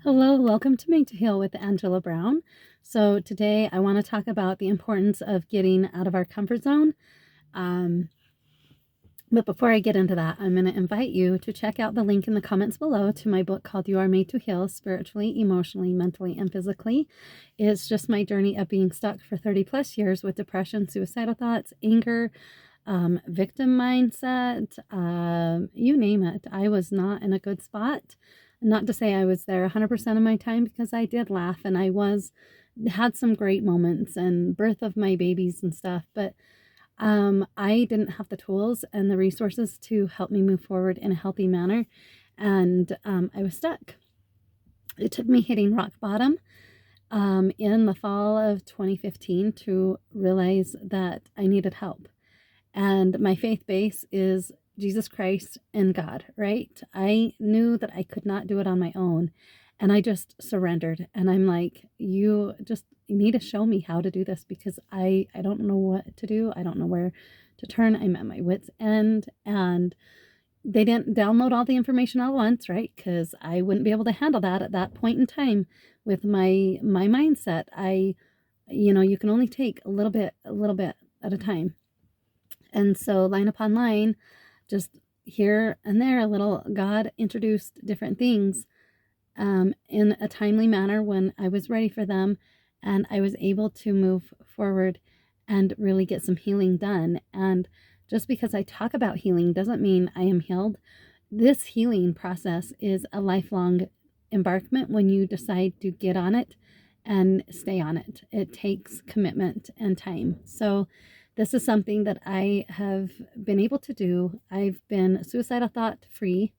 Hello, welcome to Make to Heal with Angela Brown. So, today I want to talk about the importance of getting out of our comfort zone. Um, but before I get into that, I'm going to invite you to check out the link in the comments below to my book called You Are Made to Heal Spiritually, Emotionally, Mentally, and Physically. It's just my journey of being stuck for 30 plus years with depression, suicidal thoughts, anger, victim mindset, you name it. I was not in a good spot. Not to say I was there 100% of my time, because I did laugh and had some great moments and birth of my babies and stuff, but I didn't have the tools and the resources to help me move forward in a healthy manner, and I was stuck. It took me hitting rock bottom in the fall of 2015 to realize that I needed help. And my faith base is Jesus Christ and God, right? I knew that I could not do it on my own. And I just surrendered. And I'm like, you just need to show me how to do this, because I don't know what to do. I don't know where to turn. I'm at my wit's end. And they didn't download all the information all at once, right? Because I wouldn't be able to handle that at that point in time with my mindset. You can only take a little bit at a time. And so line upon line, just here and there, a little, God introduced different things in a timely manner when I was ready for them. And I was able to move forward and really get some healing done. And just because I talk about healing doesn't mean I am healed. This healing process is a lifelong embarkment when you decide to get on it and stay on it. It takes commitment and time. So this is something that I have been able to do. I've been suicidal thought free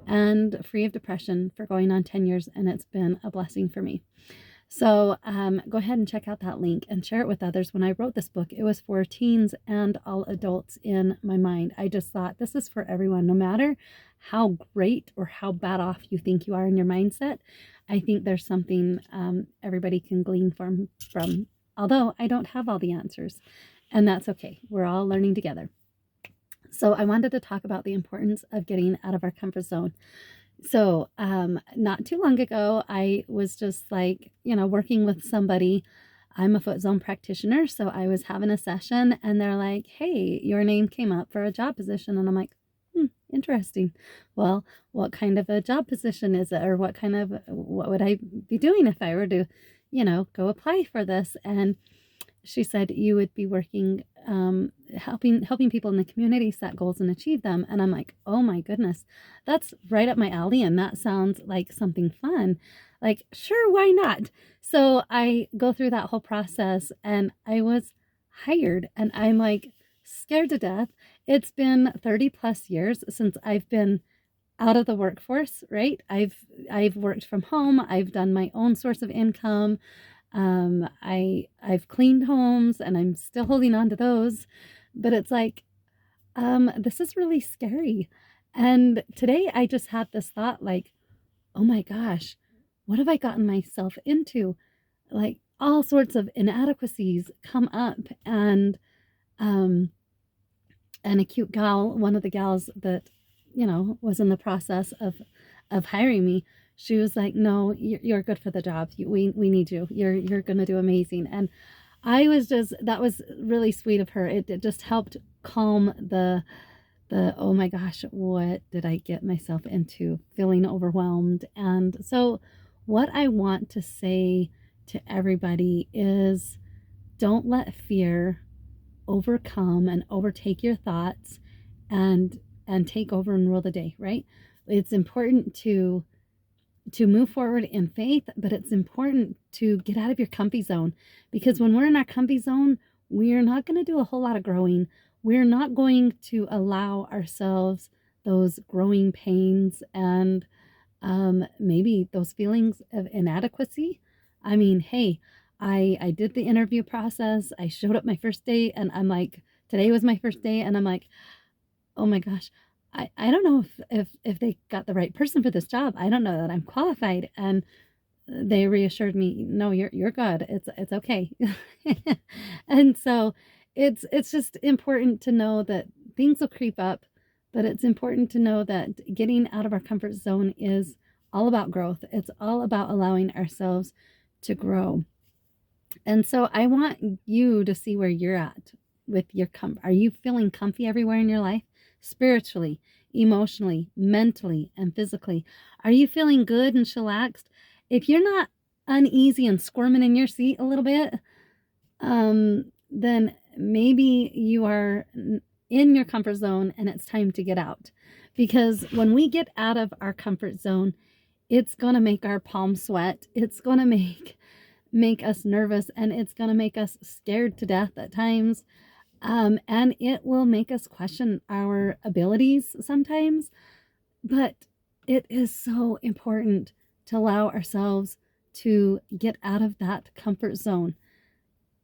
and free of depression for going on 10 years, and it's been a blessing for me. So go ahead and check out that link and share it with others. When I wrote this book, it was for teens and all adults in my mind. I just thought this is for everyone, no matter how great or how bad off you think you are in your mindset. I think there's something everybody can glean from, although I don't have all the answers, and that's okay. We're all learning together. So I wanted to talk about the importance of getting out of our comfort zone. So, not too long ago, I was just like, working with somebody. I'm a foot zone practitioner. So I was having a session and they're like, hey, your name came up for a job position. And I'm like, interesting. Well, what kind of a job position is it? Or what would I be doing if I were to, go apply for this? And she said you would be working, helping people in the community set goals and achieve them. And I'm like, oh my goodness, that's right up my alley, and that sounds like something fun. Like, sure, why not? So I go through that whole process, and I was hired, and I'm like scared to death. It's been 30 plus years since I've been out of the workforce, right? I've worked from home. I've done my own source of income. I've cleaned homes and I'm still holding on to those, but it's like, this is really scary. And today I just had this thought, like, oh my gosh, what have I gotten myself into? Like, all sorts of inadequacies come up. And a cute gal, one of the gals that, was in the process of hiring me, she was like, no, you're good for the job. We need you. You're going to do amazing. And that was really sweet of her. It just helped calm oh my gosh, what did I get myself into, feeling overwhelmed. And so what I want to say to everybody is, don't let fear overcome and overtake your thoughts and take over and rule the day, right? It's important to move forward in faith, but it's important to get out of your comfy zone, because when we're in our comfy zone, we're not going to do a whole lot of growing. We're not going to allow ourselves those growing pains and maybe those feelings of inadequacy. I mean, hey, I did the interview process. I showed up my first day, and I'm like, today was my first day, and I'm like, oh my gosh, I don't know if they got the right person for this job. I don't know that I'm qualified. And they reassured me, no, you're good. It's okay. And so it's just important to know that things will creep up, but it's important to know that getting out of our comfort zone is all about growth. It's all about allowing ourselves to grow. And so I want you to see where you're at with your Are you feeling comfy everywhere in your life? Spiritually, emotionally, mentally, and physically. Are you feeling good and chillaxed? If you're not uneasy and squirming in your seat a little bit, then maybe you are in your comfort zone and it's time to get out. Because when we get out of our comfort zone, it's going to make our palms sweat. It's going to make us nervous, and it's going to make us scared to death at times. And it will make us question our abilities sometimes. But it is so important to allow ourselves to get out of that comfort zone.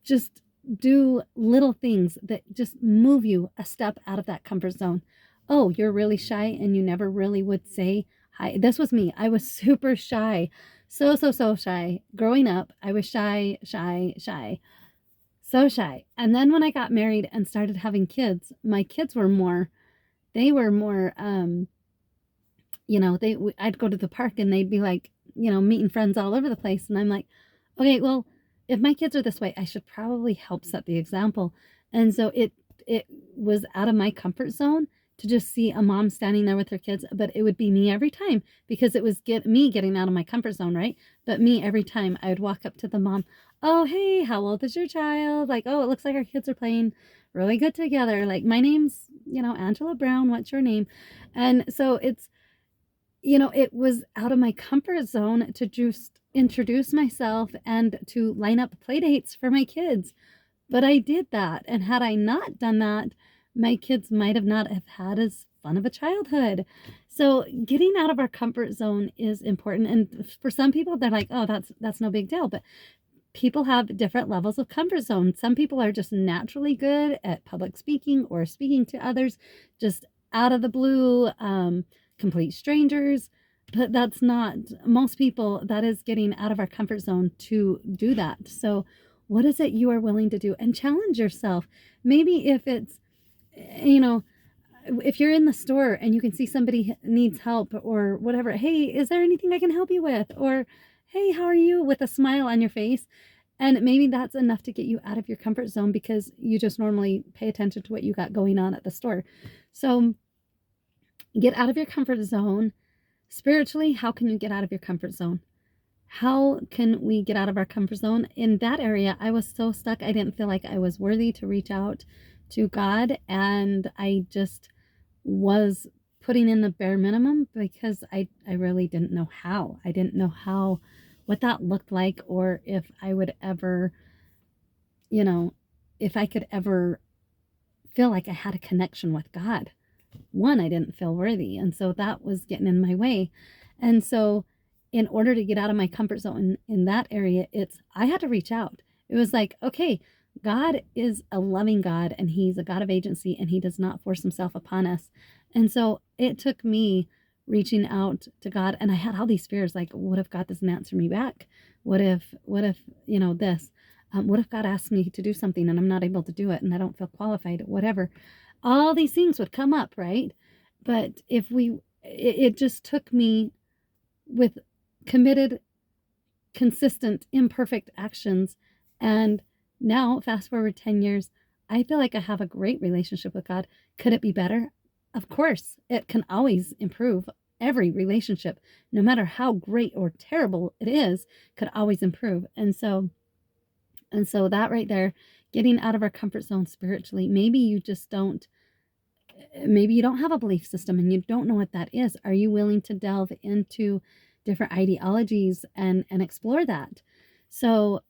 Just do little things that just move you a step out of that comfort zone. Oh, you're really shy and you never really would say hi. This was me. I was super shy. So shy. Growing up, I was shy. So shy. And then when I got married and started having kids, my kids were more, I'd go to the park and they'd be like, meeting friends all over the place. And I'm like, okay, well, if my kids are this way, I should probably help set the example. And so it was out of my comfort zone to just see a mom standing there with her kids, but it would be me every time because it was me getting out of my comfort zone, right? But me every time I would walk up to the mom, oh, hey, how old is your child? Like, oh, it looks like our kids are playing really good together. Like, my name's, Angela Brown. What's your name? And so it's, it was out of my comfort zone to just introduce myself and to line up play dates for my kids. But I did that. And had I not done that, my kids might have not have had as fun of a childhood. So getting out of our comfort zone is important. And for some people, they're like, oh, that's no big deal. But people have different levels of comfort zone. Some people are just naturally good at public speaking or speaking to others just out of the blue, complete strangers. But that's not most people. That is getting out of our comfort zone to do that. So what is it you are willing to do? And challenge yourself. Maybe if it's, if you're in the store and you can see somebody needs help or whatever, hey, is there anything I can help you with? Or, hey, how are you? With a smile on your face. And maybe that's enough to get you out of your comfort zone because you just normally pay attention to what you got going on at the store. So get out of your comfort zone. Spiritually, how can you get out of your comfort zone? How can we get out of our comfort zone? In that area, I was so stuck. I didn't feel like I was worthy to reach out to God. And I just was putting in the bare minimum because I really didn't know how. I didn't know what that looked like, or if I would ever, if I could ever feel like I had a connection with God. One, I didn't feel worthy. And so that was getting in my way. And so in order to get out of my comfort zone in that area, I had to reach out. It was like, okay, God is a loving God and he's a God of agency and he does not force himself upon us. And so it took me reaching out to God, and I had all these fears like, what if God doesn't answer me back? What if this? What if God asks me to do something and I'm not able to do it and I don't feel qualified, whatever. All these things would come up, right? But it just took me with committed, consistent, imperfect actions. And now, fast forward 10 years, I feel like I have a great relationship with God. Could it be better? Of course, it can always improve. Every relationship, no matter how great or terrible it is, could always improve. And so that right there, getting out of our comfort zone spiritually, maybe you don't have a belief system and you don't know what that is. Are you willing to delve into different ideologies and explore that? So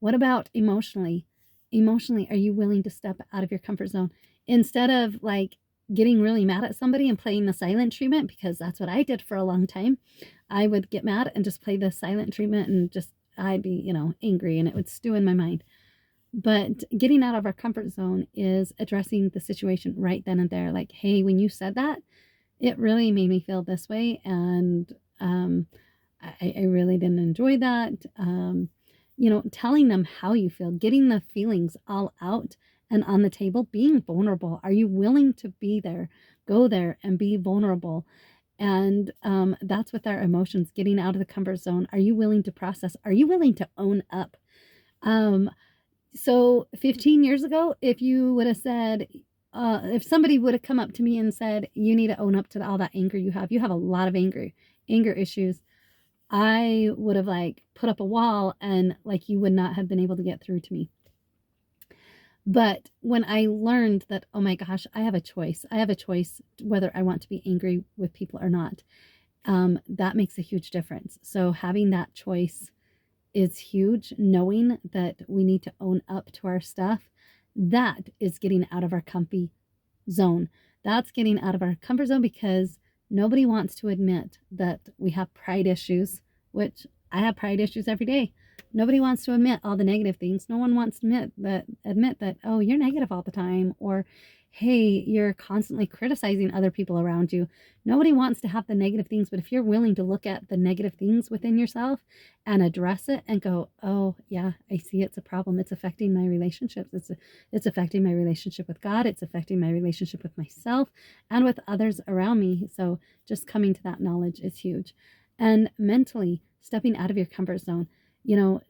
what about emotionally? Emotionally, are you willing to step out of your comfort zone? Instead of like getting really mad at somebody and playing the silent treatment, because that's what I did for a long time. I would get mad and just play the silent treatment and I'd be, angry and it would stew in my mind. But getting out of our comfort zone is addressing the situation right then and there. Like, hey, when you said that, it really made me feel this way. And I really didn't enjoy that. Telling them how you feel, getting the feelings all out and on the table, being vulnerable. Are you willing to be there, go there and be vulnerable? And that's with our emotions, getting out of the comfort zone. Are you willing to process? Are you willing to own up? Um, so 15 years ago, if you would have said, if somebody would have come up to me and said, you need to own up to all that anger you have a lot of anger issues, I would have like put up a wall and like you would not have been able to get through to me. But when I learned that, oh my gosh, I have a choice. I have a choice whether I want to be angry with people or not. That makes a huge difference. So having that choice is huge. Knowing that we need to own up to our stuff, that is getting out of our comfy zone. That's getting out of our comfort zone because nobody wants to admit that we have pride issues, which I have pride issues every day. Nobody wants to admit all the negative things. No one wants to admit that, oh, you're negative all the time, or hey, you're constantly criticizing other people around you. Nobody wants to have the negative things, but if you're willing to look at the negative things within yourself and address it and go, oh yeah, I see it's a problem. It's affecting my relationships. It's affecting my relationship with God. It's affecting my relationship with myself and with others around me. So just coming to that knowledge is huge. And mentally stepping out of your comfort zone. You know,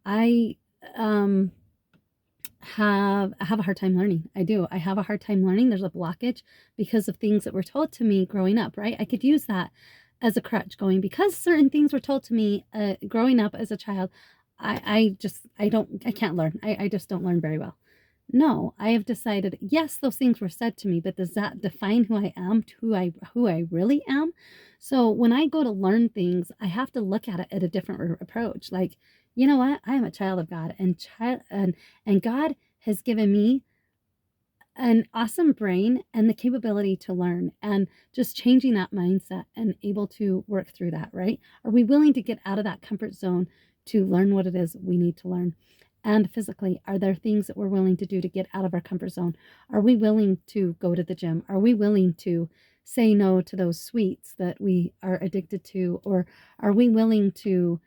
I have a hard time learning. I do. I have a hard time learning. There's a blockage because of things that were told to me growing up, right? I could use that as a crutch going, because certain things were told to me growing up as a child. I can't learn. I just don't learn very well. No, I have decided, yes, those things were said to me, but does that define who I am, who I really am? So when I go to learn things, I have to look at it at a different approach. Like, you know what? I am a child of God, and God has given me an awesome brain and the capability to learn, and just changing that mindset and able to work through that, right? Are we willing to get out of that comfort zone to learn what it is we need to learn? And physically, are there things that we're willing to do to get out of our comfort zone? Are we willing to go to the gym? Are we willing to say no to those sweets that we are addicted to? Or are we willing to,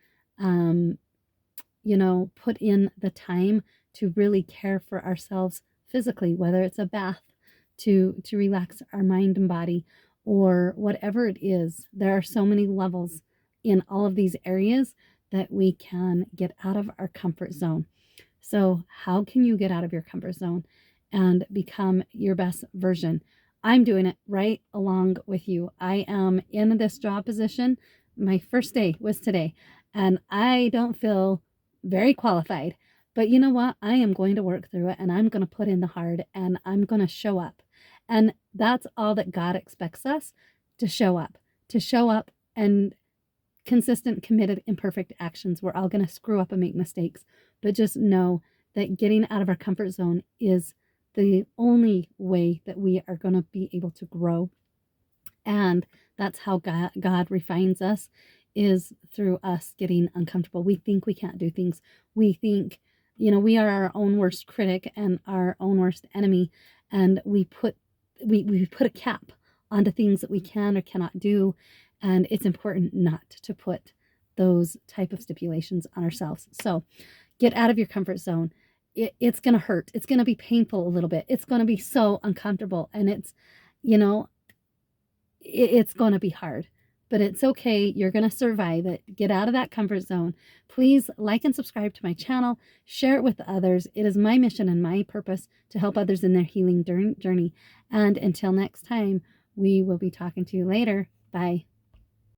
put in the time to really care for ourselves physically, whether it's a bath to relax our mind and body, or whatever it is? There are so many levels in all of these areas that we can get out of our comfort zone. So how can you get out of your comfort zone and become your best version? I'm doing it right along with you. I am in this job position. My first day was today, and I don't feel very qualified. But you know what? I am going to work through it, and I'm going to put in the hard, and I'm going to show up. And that's all that God expects us to show up and consistent, committed, imperfect actions. We're all going to screw up and make mistakes, but just know that getting out of our comfort zone is the only way that we are going to be able to grow. And that's how God refines us, is through us getting uncomfortable. We think we can't do things. We think, we are our own worst critic and our own worst enemy. And we put a cap onto things that we can or cannot do. And it's important not to put those type of stipulations on ourselves. So get out of your comfort zone. It's going to hurt. It's going to be painful a little bit. It's going to be so uncomfortable. And it's going to be hard. But it's okay. You're going to survive it. Get out of that comfort zone. Please like and subscribe to my channel. Share it with others. It is my mission and my purpose to help others in their healing journey. And until next time, we will be talking to you later. Bye.